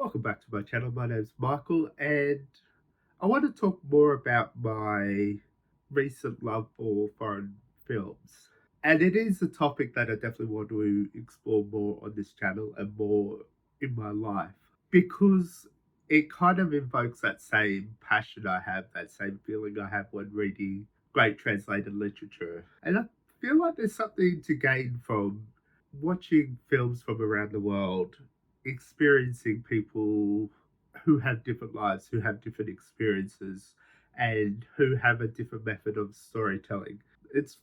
Welcome back to my channel. My name's Michael, and I want to talk more about my recent love for foreign films. And it is a topic that I definitely want to explore more on this channel and more in my life because it kind of invokes that same passion I have, that same feeling I have when reading great translated literature. And I feel like there's something to gain from watching films from around the world, experiencing people who have different lives, who have different experiences, and who have a different method of storytelling. It's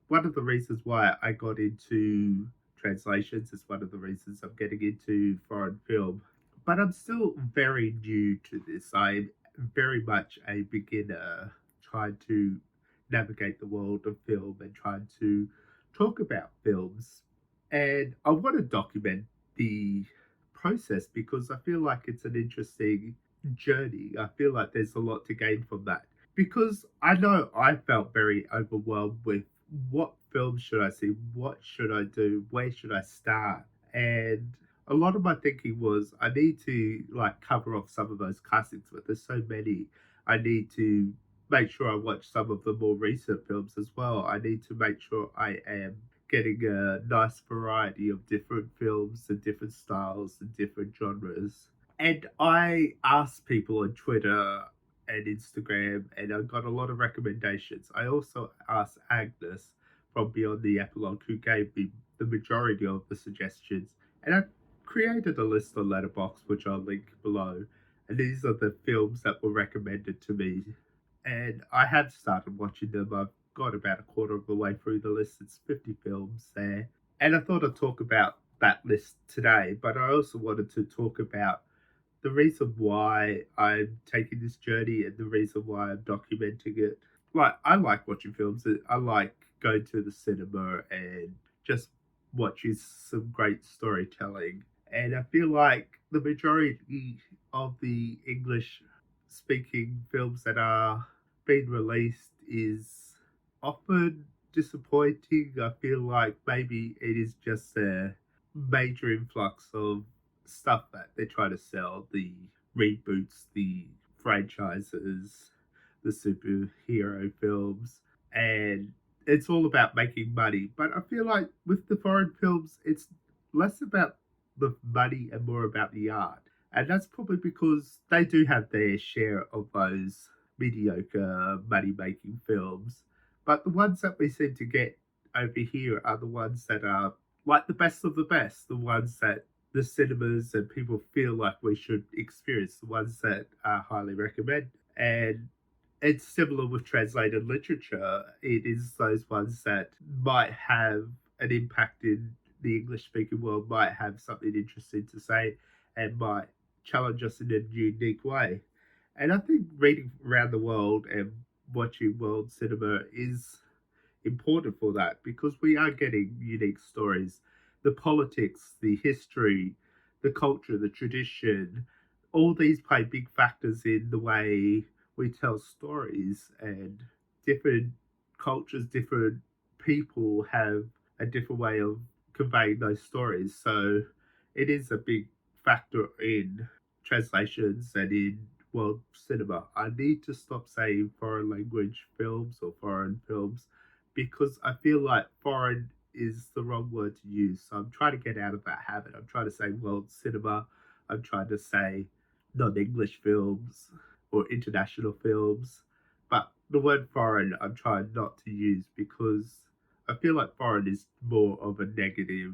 one of the reasons why I got into translations. It's one of the reasons I'm getting into foreign film. But I'm still very new to this. I'm very much a beginner trying to navigate the world of film and trying to talk about films. And I want to document the process because I feel like it's an interesting journey. I feel like there's a lot to gain from that because I know I felt very overwhelmed with what films should I see, what should I do, where should I start, and a lot of my thinking was I need to like cover off some of those classics, but there's so many. I need to make sure I watch some of the more recent films as well. I need to make sure I am getting a nice variety of different films and different styles and different genres. And I asked people on Twitter and Instagram, and I got a lot of recommendations. I also asked Agnes from Beyond the Epilogue, who gave me the majority of the suggestions. And I created a list on Letterboxd, which I'll link below. And these are the films that were recommended to me. And I have started watching them. I've got about a quarter of the way through the list. It's 50 films there. And I thought I'd talk about that list today, but I also wanted to talk about the reason why I'm taking this journey and the reason why I'm documenting it. Like, I like watching films. I like going to the cinema and just watching some great storytelling. And I feel like the majority of the English speaking films that are being released is often disappointing. I feel like maybe it is just a major influx of stuff that they're trying to sell, the reboots, the franchises, the superhero films, and it's all about making money. But I feel like with the foreign films, it's less about the money and more about the art. And that's probably because they do have their share of those mediocre money making films. But the ones that we seem to get over here are the ones that are like the best of the best, the ones that the cinemas and people feel like we should experience, the ones that are highly recommended. And it's similar with translated literature. It is those ones that might have an impact in the English speaking world, might have something interesting to say, and might challenge us in a unique way. And I think reading around the world and watching world cinema is important for that because we are getting unique stories. The politics, the history, the culture, the tradition, all these play big factors in the way we tell stories, and different cultures, different people have a different way of conveying those stories. So it is a big factor in translations and in world cinema. I need to stop saying foreign language films or foreign films because I feel like foreign is the wrong word to use. So I'm trying to get out of that habit. I'm trying to say world cinema. I'm trying to say non English films or international films. But the word foreign, I'm trying not to use because I feel like foreign is more of a negative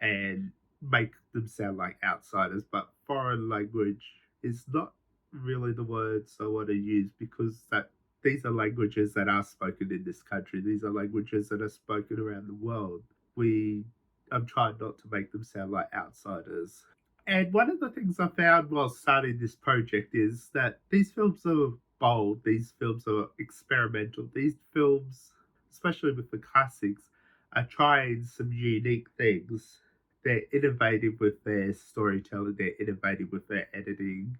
and make them sound like outsiders. But foreign language is not really the words I want to use because that these are languages that are spoken in this country. These are languages that are spoken around the world. We I'm trying not to make them sound like outsiders. And one of the things I found while starting this project is that these films are bold, these films are experimental, these films, especially with the classics, are trying some unique things. They're innovative with their storytelling, they're innovative with their editing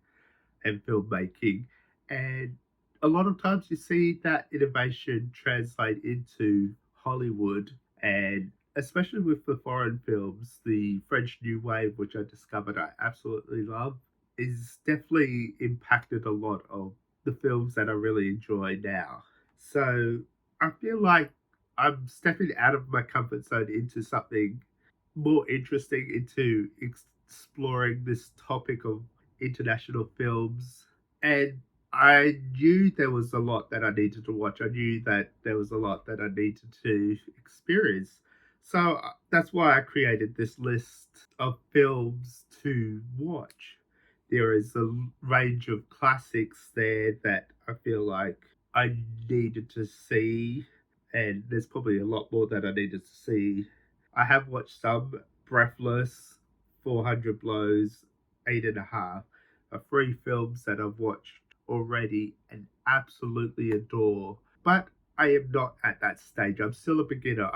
and filmmaking. And a lot of times you see that innovation translate into Hollywood, and especially with the foreign films, the French New Wave, which I discovered I absolutely love. is definitely impacted a lot of the films that I really enjoy now. So I feel like I'm stepping out of my comfort zone into something more interesting, into exploring this topic of international films. And I knew there was a lot that I needed to watch. I knew that there was a lot that I needed to experience. So that's why I created this list of films to watch. There is a range of classics there that I feel like I needed to see, and there's probably a lot more that I needed to see. I have watched some: Breathless, 400 Blows, Eight and a Half, are three films that I've watched already and absolutely adore. But I am not at that stage. I'm still a beginner.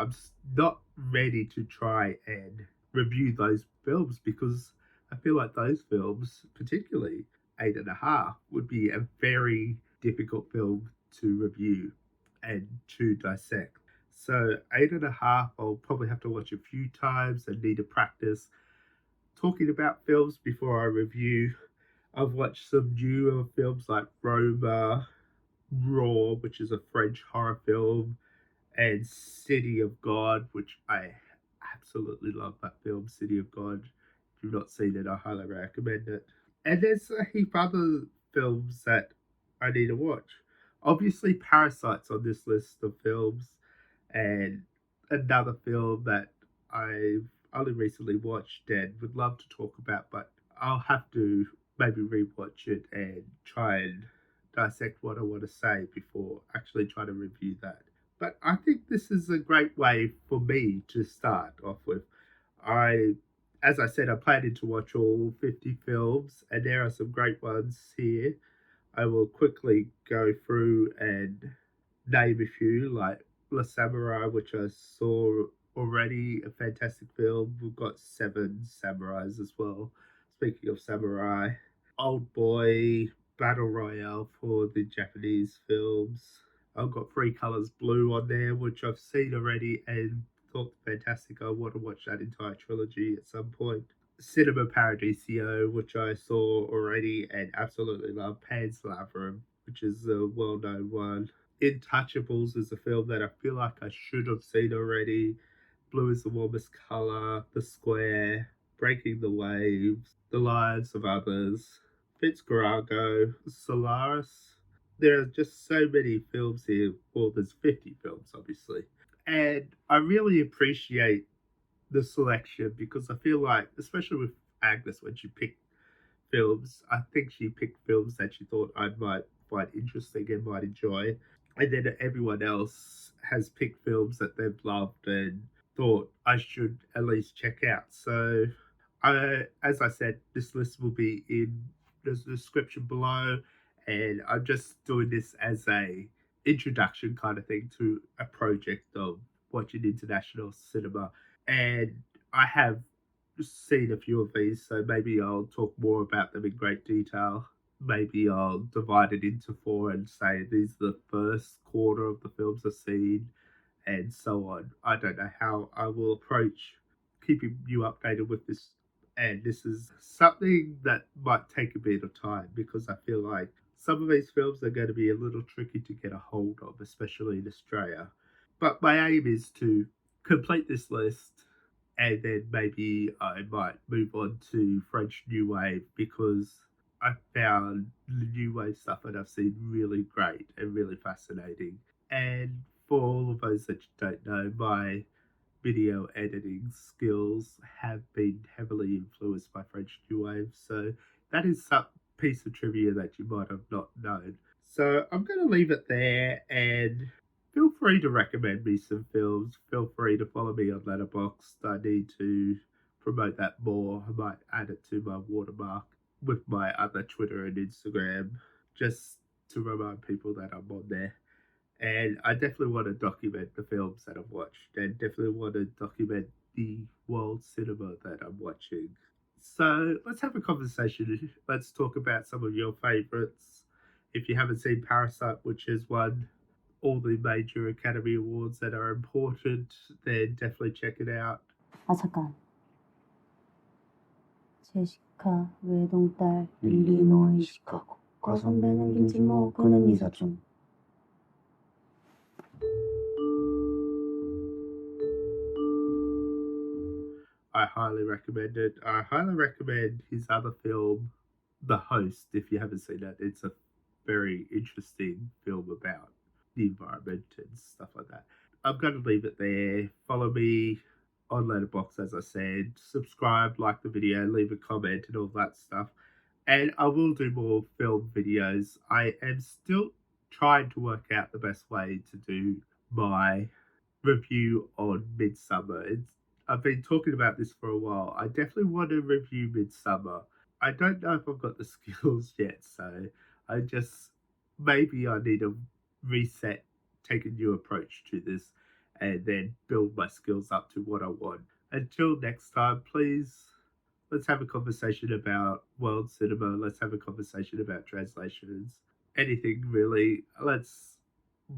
not ready to try and review those films because I feel like those films, particularly Eight and a Half, would be a very difficult film to review and to dissect. So Eight and a Half, I'll probably have to watch a few times and need to practice talking about films before I review. I've watched some newer films like Roma, Raw, which is a French horror film, and City of God, which I absolutely love that film, City of God. If you've not seen it, I highly recommend it. And there's a heap other films that I need to watch. Obviously, Parasite's on this list of films, and another film that I've only recently watched and would love to talk about, but I'll have to maybe rewatch it and try and dissect what I want to say before actually trying to review that. But I think this is a great way for me to start off with. I, as I said, I'm planning to watch all 50 films, and there are some great ones here. I will quickly go through and name a few, like La Samurai, which I saw already, a fantastic film. We've got Seven Samurais as well. Speaking of samurai, Old Boy, Battle Royale for the Japanese films. I've got Three Colors Blue on there, which I've seen already and thought fantastic. I want to watch that entire trilogy at some point. Cinema Paradiso, which I saw already and absolutely love. Pan's Labyrinth, which is a well known one. Intouchables is a film that I feel like I should have seen already. Blue is the Warmest Color, The Square, Breaking the Waves, The Lives of Others, Fitzcarraldo, Solaris. There are just so many films here. Well, there's 50 films, obviously. And I really appreciate the selection because I feel like, especially with Agnes, when she picked films, I think she picked films that she thought I might find interesting and might enjoy. And then everyone else has picked films that they've loved and thought I should at least check out. So, as I said, this list will be in the description below, and I'm just doing this as a introduction kind of thing to a project of watching international cinema. And I have seen a few of these, so maybe I'll talk more about them in great detail. Maybe I'll divide it into four and say these are the first quarter of the films I've seen, and so on. I don't know how I will approach keeping you updated with this. And this is something that might take a bit of time because I feel like some of these films are going to be a little tricky to get a hold of, especially in Australia. But my aim is to complete this list and then maybe I might move on to French New Wave because I found the New Wave stuff that I've seen really great and really fascinating. And for all of those that don't know, my video editing skills have been heavily influenced by French New Wave. So that is some piece of trivia that you might have not known. So I'm going to leave it there and feel free to recommend me some films. Feel free to follow me on Letterboxd. I need to promote that more. I might add it to my watermark with my other Twitter and Instagram just to remind people that I'm on there. And I definitely want to document the films that I've watched and definitely want to document the world cinema that I'm watching. So let's have a conversation. Let's talk about some of your favorites. If you haven't seen Parasite, which has won all the major Academy Awards that are important, then definitely check it out. 아, 잠깐. 제시카. 가 외동딸 일리노이 시카고 과선배는 김치모 그는 이사촌. I highly recommend it. I highly recommend his other film, The Host, if you haven't seen it. It's a very interesting film about the environment and stuff like that. I'm going to leave it there. Follow me on Letterboxd, as I said. Subscribe, like the video, leave a comment, and all that stuff. And I will do more film videos. I am still trying to work out the best way to do my review on Midsummer. I've been talking about this for a while. I definitely want to review Midsummer. I don't know if I've got the skills yet, so I just maybe I need to reset, take a new approach to this, and then build my skills up to what I want. Until next time, please let's have a conversation about world cinema. Let's have a conversation about translations. Anything really. Let's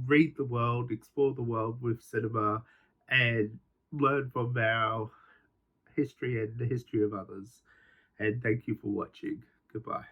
read the world, explore the world with cinema, and learn from our history and the history of others. And thank you for watching. Goodbye.